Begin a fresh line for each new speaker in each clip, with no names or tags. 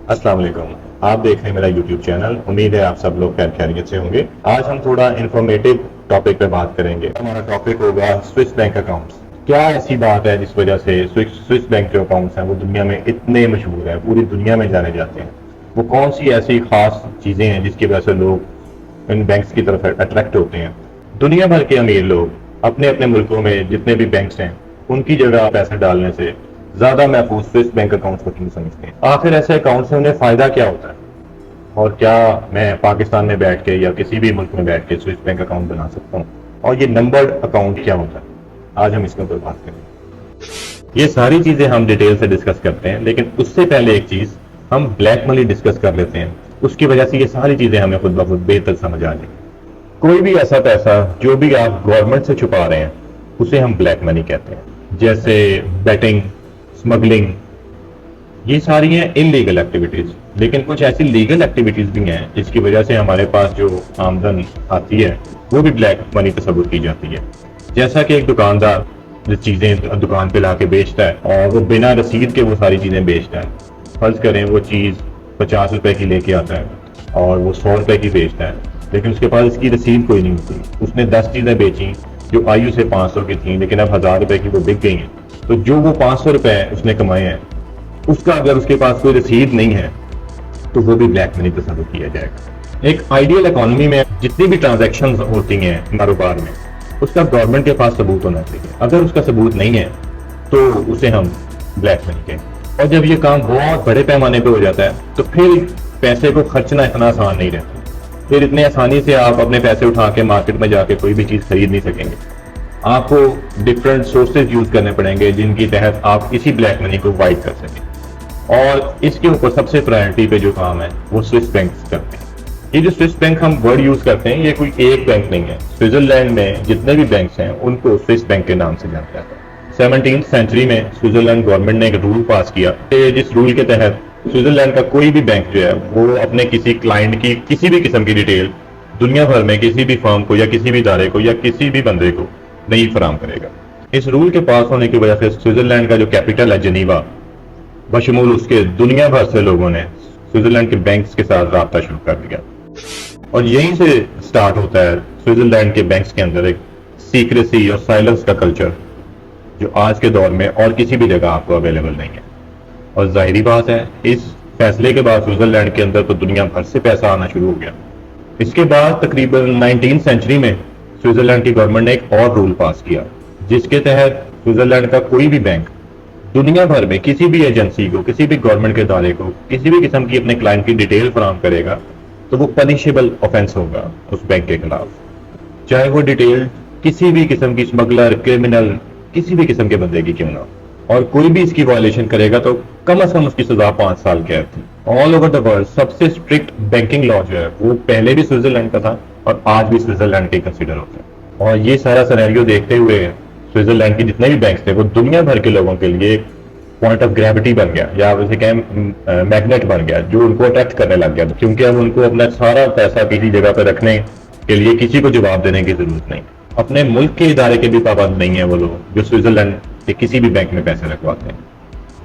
अस्सलाम वालेकुम। आप देख रहे हैं मेरा यूट्यूब चैनल। उम्मीद है आप सब लोग खैर खैरियत से होंगे। आज हम थोड़ा इंफॉर्मेटिव टॉपिक पे बात करेंगे। हमारा टॉपिक होगा स्विस बैंक अकाउंट्स। क्या ऐसी बात है जिस वजह से स्विस बैंक जो अकाउंट्स हैं वो दुनिया में इतने मशहूर हैं, पूरी दुनिया में जाने जाते हैं? वो कौन सी ऐसी खास चीज़ें हैं जिसकी वजह से लोग इन बैंक्स की तरफ अट्रैक्ट होते हैं? दुनिया भर के अमीर लोग अपने अपने मुल्कों में जितने भी बैंक्स हैं उनकी जगह पैसे डालने से ज्यादा महफूज स्विस बैंक अकाउंट्स को क्यों समझते हैं? आखिर ऐसे अकाउंट से उन्हें फायदा क्या होता है? और क्या मैं पाकिस्तान में बैठ के या किसी भी मुल्क में बैठ के स्विस बैंक अकाउंट बना सकता हूँ? और ये नंबर्ड अकाउंट क्या होता है? आज हम इसके ऊपर बात करेंगे। ये सारी चीजें हम डिटेल से डिस्कस करते हैं, लेकिन उससे पहले एक चीज हम ब्लैक मनी डिस्कस कर लेते हैं। उसकी वजह से ये सारी चीजें हमें खुद ब खुद बेहतर समझ आ जाएंगी। कोई भी ऐसा पैसा जो भी आप गवर्नमेंट से छुपा रहे हैं उसे हम ब्लैक मनी कहते हैं। जैसे बेटिंग, स्मगलिंग, ये सारी हैं इनलीगल एक्टिविटीज। लेकिन कुछ ऐसी लीगल एक्टिविटीज भी हैं जिसकी वजह से हमारे पास जो आमदन आती है वो भी ब्लैक मनी तस्वुर की जाती है। जैसा कि एक दुकानदार जो चीजें दुकान पे लाके बेचता है और वो बिना रसीद के वो सारी चीजें बेचता है। फर्ज करें वो चीज 50 रुपए की लेके आता है और वो 100 रुपए की बेचता है, लेकिन उसके पास इसकी रसीद कोई नहीं होती। उसने 10 चीजें बेची जो आयु से 500 की थी, लेकिन अब 1000 रुपए की वो बिक गई हैं। तो जो वो 500 रुपए उसने कमाए हैं उसका अगर उसके पास कोई रसीद नहीं है तो वो भी ब्लैक मनी तस्वुर किया जाएगा। एक आइडियल इकोनॉमी में जितनी भी ट्रांजैक्शन होती हैं कारोबार में उसका गवर्नमेंट के पास सबूत होना चाहिए। अगर उसका सबूत नहीं है तो उसे हम ब्लैक मनी कहें। और जब ये काम बहुत बड़े पैमाने पे हो जाता है तो फिर पैसे को खर्चना इतना आसान नहीं रहता। फिर इतने आसानी से आप अपने पैसे उठा के मार्केट में जाके कोई भी चीज खरीद नहीं सकेंगे। आपको डिफरेंट सोर्सेज यूज करने पड़ेंगे जिनकी तहत आप इसी ब्लैक मनी को वाइड कर सकें। और इसके ऊपर सबसे प्रायोरिटी पे जो काम है वो स्विस बैंक करते हैं। ये जो स्विस बैंक हम वर्ड यूज करते हैं ये कोई एक बैंक नहीं है। स्विट्जरलैंड में जितने भी बैंक्स हैं उनको स्विस बैंक के नाम से जाना जाता है। 17वीं सेंचुरी में स्विट्जरलैंड गवर्नमेंट ने एक रूल पास किया कि जिस रूल के तहत स्विट्जरलैंड का कोई भी बैंक जो है वो अपने किसी क्लाइंट की किसी भी किस्म की डिटेल दुनिया भर में किसी भी फर्म को या किसी भी इदारे को या किसी भी बंदे को नहीं फराम करेगा। इस रूल के पास होने की वजह से स्विट्जरलैंड का जो कैपिटल है जनीवा, बशमूल उसके दुनिया भर से लोगों ने स्विट्जरलैंड के बैंक्स के साथ राब्ता शुरू कर दिया। और यहीं से स्टार्ट होता है स्विट्जरलैंड के बैंक्स के अंदर एक सीक्रेसी और साइलेंस का कल्चर जो आज के दौर में और किसी भी जगह आपको अवेलेबल नहीं है। और जाहिर बात है इस फैसले के बाद स्विट्जरलैंड के अंदर तो दुनिया भर से पैसा आना शुरू हो गया। इसके बाद तकरीबन 19वीं सेंचुरी में स्विट्जरलैंड की गवर्नमेंट ने एक और रूल पास किया जिसके तहत स्विट्जरलैंड का कोई भी बैंक दुनिया भर में किसी भी एजेंसी को, किसी भी गवर्नमेंट के इदारे को किसी भी किस्म की अपने क्लाइंट की डिटेल फराहम करेगा तो वो पनिशेबल ऑफेंस होगा उस बैंक के खिलाफ। चाहे वो डिटेल किसी भी किस्म की स्मगलर, क्रिमिनल, किसी भी किस्म के बंदे की क्यों ना, और कोई भी इसकी वायलेशन करेगा तो कम से कम उसकी सजा 5 साल कैद थी। ऑल ओवर द वर्ल्ड सबसे स्ट्रिक्ट बैंकिंग लॉ जो है वो पहले भी स्विट्जरलैंड का था और आज भी स्विट्जरलैंड के कंसिडर होता है। और ये सारा सिनेरियो देखते हुए स्विट्जरलैंड के जितने भी बैंक्स थे वो दुनिया भर के लोगों के लिए एक पॉइंट ऑफ ग्रेविटी बन गया, या वैसे कहें मैग्नेट बन गया, जो उनको अट्रैक्ट करने लग गया। क्योंकि अब उनको अपना सारा पैसा किसी जगह पर रखने के लिए किसी को जवाब देने की जरूरत नहीं। अपने मुल्क के इदारे के भी पाबंद नहीं है वो लोग जो स्विट्जरलैंड के किसी भी बैंक में पैसे रखवाते हैं।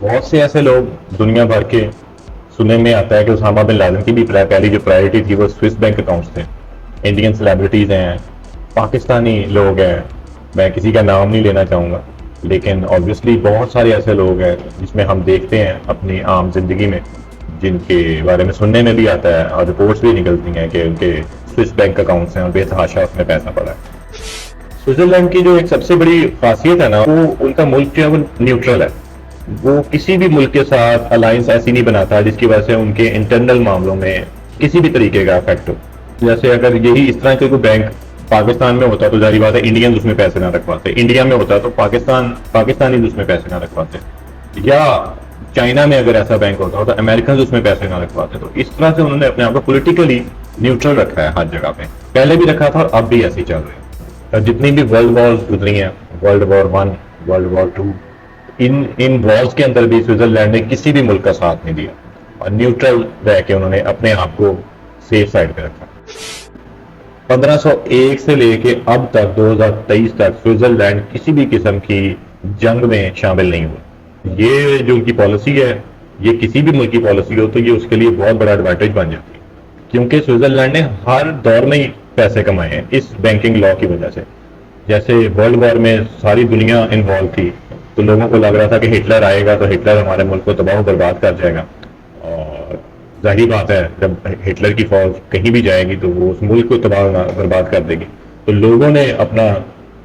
बहुत से ऐसे लोग दुनिया भर के सुनने में आता है कि उसामा बिन लादेन की भी पहली जो प्रायोरिटी थी वो स्विस बैंक अकाउंट्स थे। इंडियन सेलिब्रिटीज हैं, पाकिस्तानी लोग हैं, मैं किसी का नाम नहीं लेना चाहूँगा, लेकिन ऑब्वियसली बहुत सारे ऐसे लोग हैं जिसमें हम देखते हैं अपनी आम जिंदगी में जिनके बारे में सुनने में भी आता है और रिपोर्ट्स भी निकलती हैं कि उनके स्विस बैंक अकाउंट्स हैं और बेतहाशा उसमें पैसा पड़ा है। स्विट्जरलैंड की जो एक सबसे बड़ी खासियत है ना वो उनका मुल्क जो है वो न्यूट्रल है। वो किसी भी मुल्क के साथ अलायंस ऐसी नहीं बनाता जिसकी वजह से उनके इंटरनल मामलों में किसी भी तरीके का इफेक्ट हो। जैसे अगर यही इस तरह के कोई बैंक पाकिस्तान में होता तो जारी बात है इंडियंस उसमें पैसे ना रखवाते, इंडिया में होता तो पाकिस्तानी उसमें पैसे ना रखवाते, या चाइना में अगर ऐसा बैंक होता तो अमेरिकन उसमें पैसे ना रखवाते। तो इस तरह से उन्होंने अपने आप को पॉलिटिकली न्यूट्रल रखा है हर जगह पे, पहले भी रखा था और अब भी ऐसे ही चल रहे हैं। जितनी भी वर्ल्ड वॉर्स गुजरी हैं, वर्ल्ड वॉर 1, वर्ल्ड वॉर 2, इन वॉर्स के अंदर भी स्विट्जरलैंड ने किसी भी मुल्क का साथ नहीं दिया और न्यूट्रल रह के उन्होंने अपने आप को सेफ साइड पे रखा। 1501 से लेके अब तक 2023 तक स्विट्जरलैंड किसी भी किस्म की जंग में शामिल नहीं हुआ। ये जो उनकी पॉलिसी है یہ کسی بھی ملک کی پالیسی ہو تو یہ اس کے لیے بہت بڑا ایڈوانٹیج بن جاتی ہے، کیونکہ سوئٹزرلینڈ نے ہر دور میں ہی پیسے کمائے ہیں اس بینکنگ لا کی وجہ سے. جیسے ورلڈ وار میں ساری دنیا انوالو تھی تو لوگوں کو لگ رہا تھا کہ ہٹلر آئے گا تو ہٹلر ہمارے ملک کو تباہ و برباد کر جائے گا، اور ظاہری بات ہے جب ہٹلر کی فوج کہیں بھی جائے گی تو وہ اس ملک کو تباہ و برباد کر دے گی. تو لوگوں نے اپنا،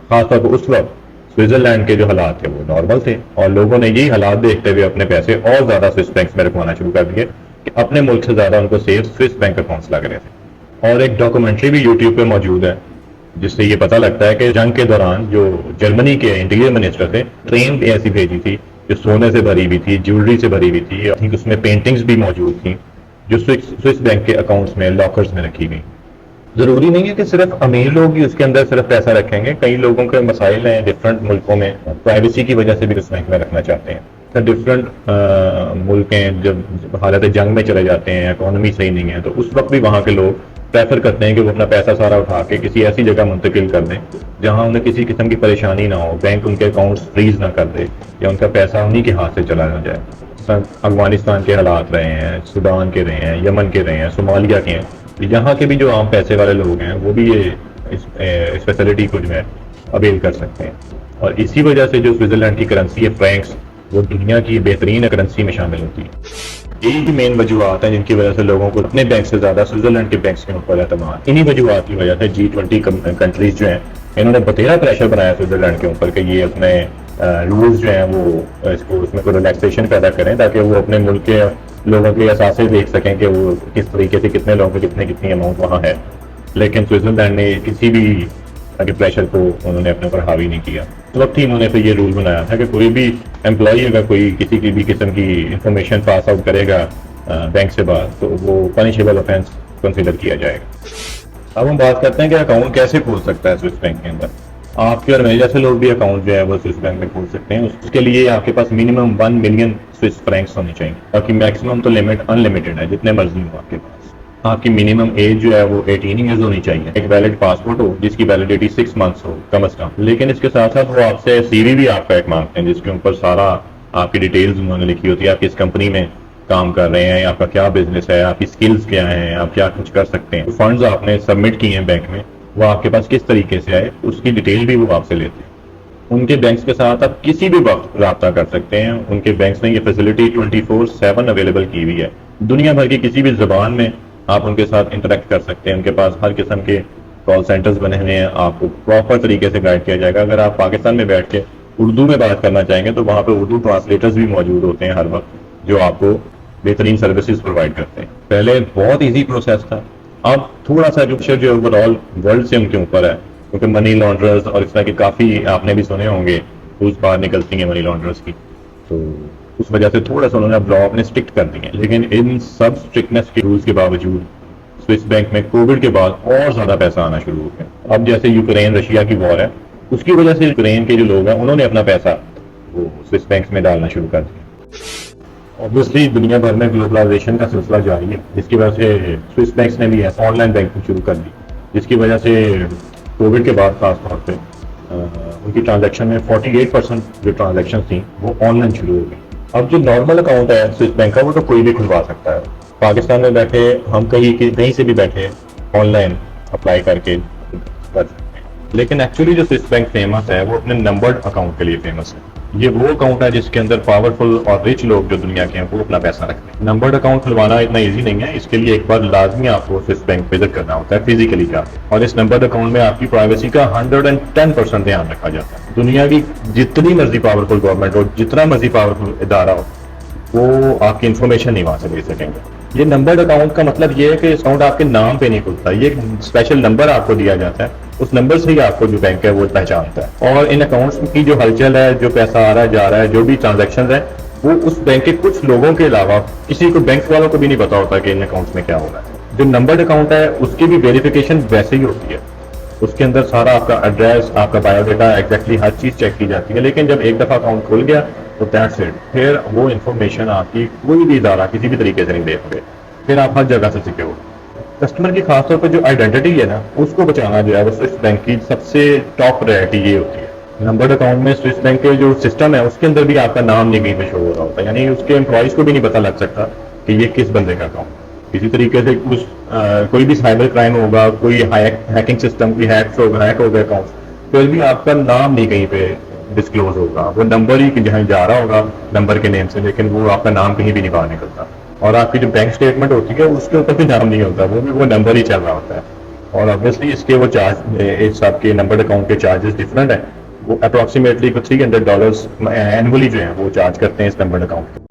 خاص طور پر اس وقت سوئٹزرلینڈ کے جو حالات تھے وہ نارمل تھے، اور لوگوں نے یہی حالات دیکھتے ہوئے اپنے پیسے اور زیادہ سوئس بینکس میں رکھوانا شروع کر دیے کہ اپنے ملک سے زیادہ ان کو سیف سوئس بینک اکاؤنٹس لگ رہے تھے. اور ایک ڈاکومنٹری بھی یوٹیوب پہ موجود ہے جس سے یہ پتہ لگتا ہے کہ جنگ کے دوران جو جرمنی کے انٹیریئر منسٹر تھے، ٹرین بھی ایسی بھیجی تھی جو سونے سے بھری ہوئی تھی، جیولری سے بھری ہوئی تھی، I think اس میں پینٹنگز بھی موجود تھیں جو سوئس بینک کے اکاؤنٹس میں لاکرز میں رکھی گئی. ضروری نہیں ہے کہ صرف امیر لوگ ہی اس کے اندر صرف پیسہ رکھیں گے، کئی لوگوں کے مسائل ہیں ڈفرینٹ ملکوں میں، پرائیویسی کی وجہ سے بھی اس بینک میں رکھنا چاہتے ہیں. ڈفرینٹ ملک ہیں جب حالت جنگ میں چلے جاتے ہیں، اکانومی صحیح نہیں ہے، تو اس وقت بھی وہاں کے لوگ پریفر کرتے ہیں کہ وہ اپنا پیسہ سارا اٹھا کے کسی ایسی جگہ منتقل کر دیں جہاں انہیں کسی قسم کی پریشانی نہ ہو، بینک ان کے اکاؤنٹس فریز نہ کر دے یا ان کا پیسہ انہی کے ہاتھ سے چلا نہ جائے. افغانستان کے حالات رہے ہیں، سوڈان کے رہے ہیں، یمن کے رہے ہیں، صومالیہ کے ہیں، یہاں کے بھی جو عام پیسے والے لوگ ہیں وہ بھی اس فیسلٹی کو جو ہے اویل کر سکتے ہیں. اور اسی وجہ سے جو سوئٹزرلینڈ کی کرنسی ہے فرینکس، وہ دنیا کی بہترین کرنسی میں شامل ہوتی ہے. یہی مین وجوہات ہیں جن کی وجہ سے لوگوں کو اپنے بینک سے زیادہ سوئٹزرلینڈ کے بینکس کے اوپر اعتماد. انہی وجوہات کی وجہ سے G20 کنٹریز جو ہیں انہوں نے بتیرا پریشر بنایا سوئٹزرلینڈ کے اوپر کہ یہ اپنے رولز جو ہیں وہ اس میں کوئی ریلیکسیشن پیدا کریں تاکہ وہ اپنے ملک کے لوگوں کے اثاثے دیکھ سکیں کہ وہ کس طریقے سے کتنے لوگوں کے کتنی اماؤنٹ وہاں ہے. لیکن سوئٹزرلینڈ نے کسی بھی پریشر کو انہوں نے اپنے اوپر حاوی نہیں کیا. اس وقت ہی انہوں نے پھر یہ رول بنایا تھا کہ کوئی بھی امپلائی اگر کوئی کسی کی بھی قسم کی انفارمیشن پاس آؤٹ کرے گا بینک سے بعد تو وہ پنشیبل آفینس کنسیڈر کیا جائے گا. اب ہم بات کرتے ہیں کہ اکاؤنٹ کیسے کھول سکتا ہے سوئس بینک کے اندر. آپ کے اور میرے جیسے لوگ بھی اکاؤنٹ جو ہے وہ سوئس بینک میں کھول سکتے ہیں. اس کے لیے آپ کے پاس منیمم 1 ملین سوئس فرینکس ہونے چاہیے، باقی میکسیمم تو لمٹ ان لمیٹڈ ہے، جتنے مرضی ہو آپ کے پاس. آپ کی منیمم ایج جو ہے وہ 18 ایئرز ہونی چاہیے، ایک ویلڈ پاسپورٹ ہو جس کی ویلیڈیٹی 6 منتھس ہو کم از کم. لیکن اس کے ساتھ ساتھ وہ آپ سے سی وی بھی آپ کا ایک مانگتے ہیں جس کے اوپر سارا آپ کی ڈیٹیلز انہوں نے لکھی ہوتی ہے، آپ کس کمپنی میں کام کر رہے ہیں، آپ کا کیا بزنس ہے، آپ کی سکلز کیا ہیں، آپ کیا کچھ کر سکتے ہیں، فنڈز آپ نے سبمٹ کیے ہیں بینک میں وہ آپ کے پاس کس طریقے سے آئے، اس کی ڈیٹیل بھی وہ آپ سے لیتے ہیں. ان کے بینکس کے ساتھ آپ کسی بھی وقت رابطہ کر سکتے ہیں. ان کے بینکس نے یہ فیسلٹی 24/7 اویلیبل کی ہوئی ہے. دنیا بھر کی کسی بھی زبان میں آپ ان کے ساتھ انٹریکٹ کر سکتے ہیں. ان کے پاس ہر قسم کے کال سینٹرز بنے ہوئے ہیں، آپ کو پراپر طریقے سے گائیڈ کیا جائے گا. اگر آپ پاکستان میں بیٹھ کے اردو میں بات کرنا چاہیں گے تو وہاں پہ اردو ٹرانسلیٹرز بھی موجود ہوتے ہیں ہر وقت جو آپ کو بہترین سروسز پرووائڈ کرتے ہیں. پہلے بہت ایزی پروسیس تھا، اب تھوڑا سا جو اوور آل ورلڈ سے ان کے اوپر ہے کیونکہ منی لانڈررز اور اس طرح کے کافی آپ نے بھی سنے ہوں گے روز باہر نکلتی ہیں منی لانڈررز کی، تو اس وجہ سے تھوڑا سا انہوں نے اب لا اپنے اسٹرکٹ کر دی ہیں. لیکن ان سب اسٹرکٹنس کے رولز کے باوجود سوئس بینک میں کووڈ کے بعد اور زیادہ پیسہ آنا شروع ہو گیا. اب جیسے یوکرین رشیا کی وار ہے، اس کی وجہ سے یوکرین کے جو لوگ ہیں انہوں نے اپنا پیسہ وہ سوئس بینکس میں ڈالنا شروع کر دیا. اوبویسلی دنیا بھر میں گلوبلائزیشن کا سلسلہ جاری ہے جس کی وجہ سے سوئس بینکس نے بھی آن لائن بینکنگ شروع کر دی، جس کی وجہ سے کووڈ کے بعد خاص طور پہ ان کی ٹرانزیکشن میں 48% جو ٹرانزیکشن تھیں وہ آن لائن شروع ہو گئی. اب جو نارمل اکاؤنٹ ہے سوئس بینک کا وہ تو کوئی بھی کھلوا سکتا ہے. پاکستان میں بیٹھے ہم کہیں سے بھی بیٹھے آن لائن اپلائی کر کے کر سکتے ہیں. لیکن ایکچولی جو سوئس بینک فیمس ہے وہ اپنے نمبرڈ اکاؤنٹ کے لیے فیمس ہے. یہ وہ اکاؤنٹ ہے جس کے اندر پاورفل اور رچ لوگ جو دنیا کے ہیں وہ اپنا پیسہ رکھتے ہیں. نمبرڈ اکاؤنٹ کھلوانا اتنا ایزی نہیں ہے، اس کے لیے ایک بار لازمی آپ کو سوئس بینک وزٹ کرنا ہوتا ہے فزیکلی کا، اور اس نمبرڈ اکاؤنٹ میں آپ کی پرائیویسی کا 110% دھیان رکھا جاتا ہے. دنیا کی جتنی مرضی پاورفل گورنمنٹ ہو، جتنا مرضی پاورفل ادارہ ہو، وہ آپ کی انفارمیشن نہیں وہاں سے لے سکیں گے. یہ نمبرڈ اکاؤنٹ کا مطلب یہ ہے کہ اس اکاؤنٹ آپ کے نام پہ نہیں کھلتا، یہ ایک اسپیشل نمبر آپ کو دیا جاتا ہے، اس نمبر سے ہی آپ کو جو بینک ہے وہ پہچانتا ہے. اور ان اکاؤنٹس کی جو ہلچل ہے، جو پیسہ آ رہا ہے جا رہا ہے، جو بھی ٹرانزیکشن ہے، وہ اس بینک کے کچھ لوگوں کے علاوہ کسی کو بینک والوں کو بھی نہیں پتا ہوتا کہ ان اکاؤنٹس میں کیا ہو رہا ہے. جو نمبرڈ اکاؤنٹ ہے اس کی بھی ویریفیکیشن ویسے ہی ہوتی ہے، اس کے اندر سارا آپ کا ایڈریس، آپ کا بایو ڈیٹا، ایگزیکٹلی ہر چیز چیک کی جاتی ہے. لیکن جب ایک دفعہ اکاؤنٹ کھل گیا تو دیٹس اٹ، پھر وہ انفارمیشن آپ کی کوئی بھی ادارہ کسی بھی طریقے سے نہیں دے سکے، پھر آپ ہر جگہ سے سیکیور. کسٹمر کی خاص طور پہ جو آئیڈینٹی ہے نا، اس کو بچانا جو ہے وہ سوئس بینک کی سب سے ٹاپ پرائرٹی یہ ہوتی ہے. नंबर्ड अकाउंट में स्विस बैंक के जो सिस्टम है उसके अंदर भी आपका नाम नहीं कहीं पे शो हो रहा होता, यानी उसके एम्प्लॉयज को भी नहीं पता लग सकता कि ये किस बंदे का अकाउंट। इसी तरीके से कोई भी साइबर क्राइम होगा, कोई हैकिंग सिस्टम की हैक हो गया अकाउंट, फिर भी आपका नाम नहीं कहीं पे डिस्क्लोज होगा, वो नंबर ही जहाँ जा रहा होगा नंबर के नेम से, लेकिन वो आपका नाम कहीं भी नहीं बाहर निकलता। और आपकी जो बैंक स्टेटमेंट होती है उसके ऊपर भी नाम नहीं होता, वो भी वो नंबर ही चल रहा होता है। और ऑब्वियसली इसके वो चार्ज, इस आपके नंबर अकाउंट के चार्जेस डिफरेंट है, वो अप्रॉक्सीमेटली $300 एनुअली जो है वो चार्ज करते हैं इस नंबर अकाउंट के।